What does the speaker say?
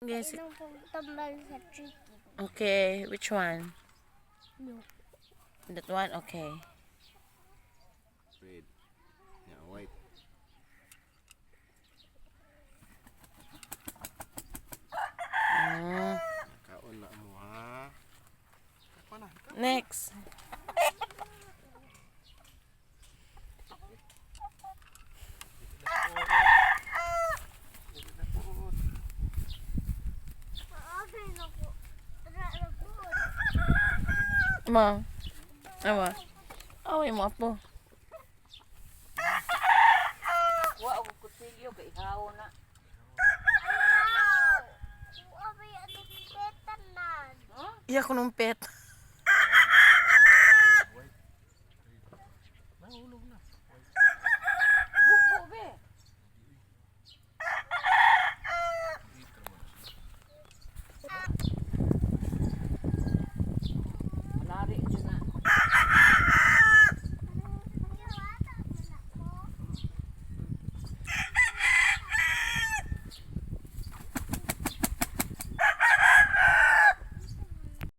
Yes. Inong pagtambal sa chicken. Okay, which one? No. That one? Okay. Red. Yeah, white. Mm. Kaon na mo ha. Apa na? Next. Ma. Awa. Away mo apo. Wa ako kutsilyo kay ihaw na. Iya ko nung pet.